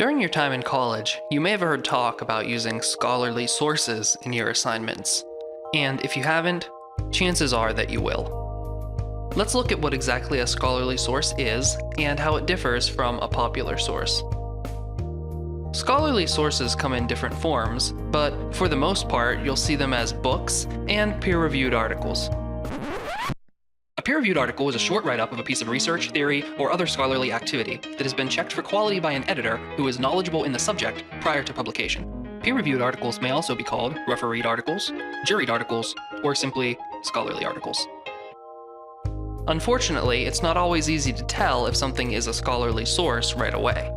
During your time in college, you may have heard talk about using scholarly sources in your assignments. And if you haven't, chances are that you will. Let's look at what exactly a scholarly source is and how it differs from a popular source. Scholarly sources come in different forms, but for the most part, you'll see them as books and peer-reviewed articles. A peer-reviewed article is a short write-up of a piece of research, theory, or other scholarly activity that has been checked for quality by an editor who is knowledgeable in the subject prior to publication. Peer-reviewed articles may also be called refereed articles, juried articles, or simply scholarly articles. Unfortunately, it's not always easy to tell if something is a scholarly source right away.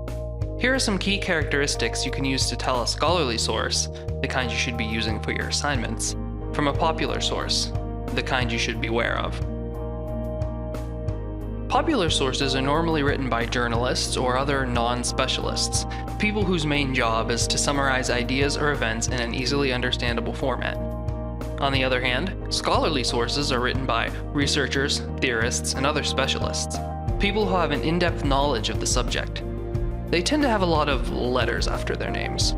Here are some key characteristics you can use to tell a scholarly source, the kind you should be using for your assignments, from a popular source, the kind you should beware of. Popular sources are normally written by journalists or other non-specialists, people whose main job is to summarize ideas or events in an easily understandable format. On the other hand, scholarly sources are written by researchers, theorists, and other specialists, people who have an in-depth knowledge of the subject. They tend to have a lot of letters after their names.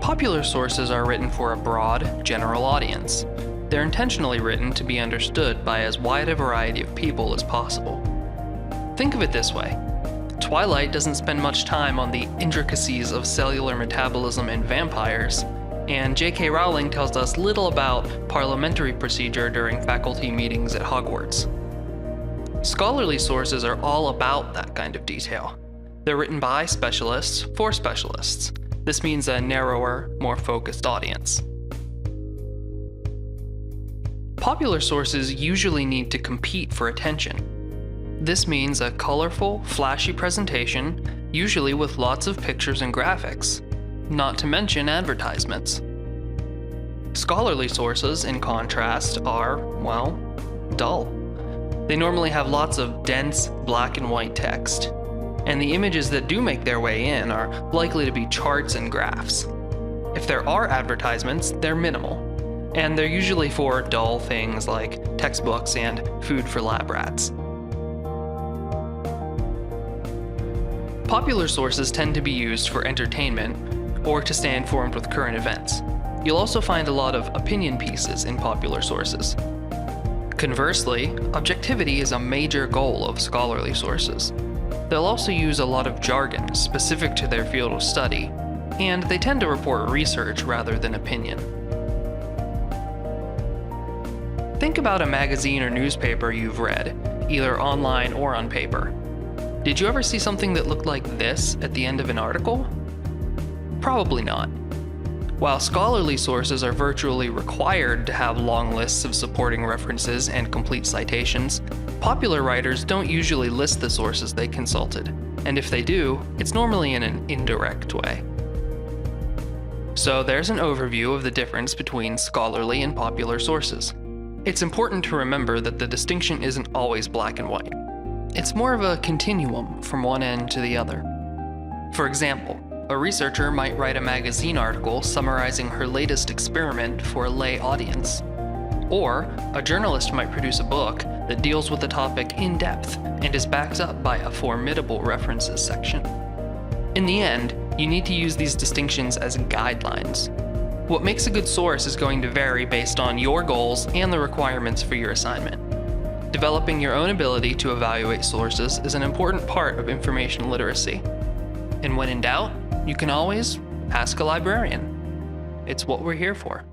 Popular sources are written for a broad, general audience. They're intentionally written to be understood by as wide a variety of people as possible. Think of it this way. Twilight doesn't spend much time on the intricacies of cellular metabolism and vampires, and J.K. Rowling tells us little about parliamentary procedure during faculty meetings at Hogwarts. Scholarly sources are all about that kind of detail. They're written by specialists for specialists. This means a narrower, more focused audience. Popular sources usually need to compete for attention. This means a colorful, flashy presentation, usually with lots of pictures and graphics, not to mention advertisements. Scholarly sources, in contrast, are, well, dull. They normally have lots of dense, black and white text, and the images that do make their way in are likely to be charts and graphs. If there are advertisements, they're minimal, and they're usually for dull things like textbooks and food for lab rats. Popular sources tend to be used for entertainment or to stay informed with current events. You'll also find a lot of opinion pieces in popular sources. Conversely, objectivity is a major goal of scholarly sources. They'll also use a lot of jargon specific to their field of study, and they tend to report research rather than opinion. Think about a magazine or newspaper you've read, either online or on paper. Did you ever see something that looked like this at the end of an article? Probably not. While scholarly sources are virtually required to have long lists of supporting references and complete citations, popular writers don't usually list the sources they consulted, and if they do, it's normally in an indirect way. So there's an overview of the difference between scholarly and popular sources. It's important to remember that the distinction isn't always black and white. It's more of a continuum from one end to the other. For example, a researcher might write a magazine article summarizing her latest experiment for a lay audience. Or a journalist might produce a book that deals with the topic in depth and is backed up by a formidable references section. In the end, you need to use these distinctions as guidelines. What makes a good source is going to vary based on your goals and the requirements for your assignment. Developing your own ability to evaluate sources is an important part of information literacy. And when in doubt, you can always ask a librarian. It's what we're here for.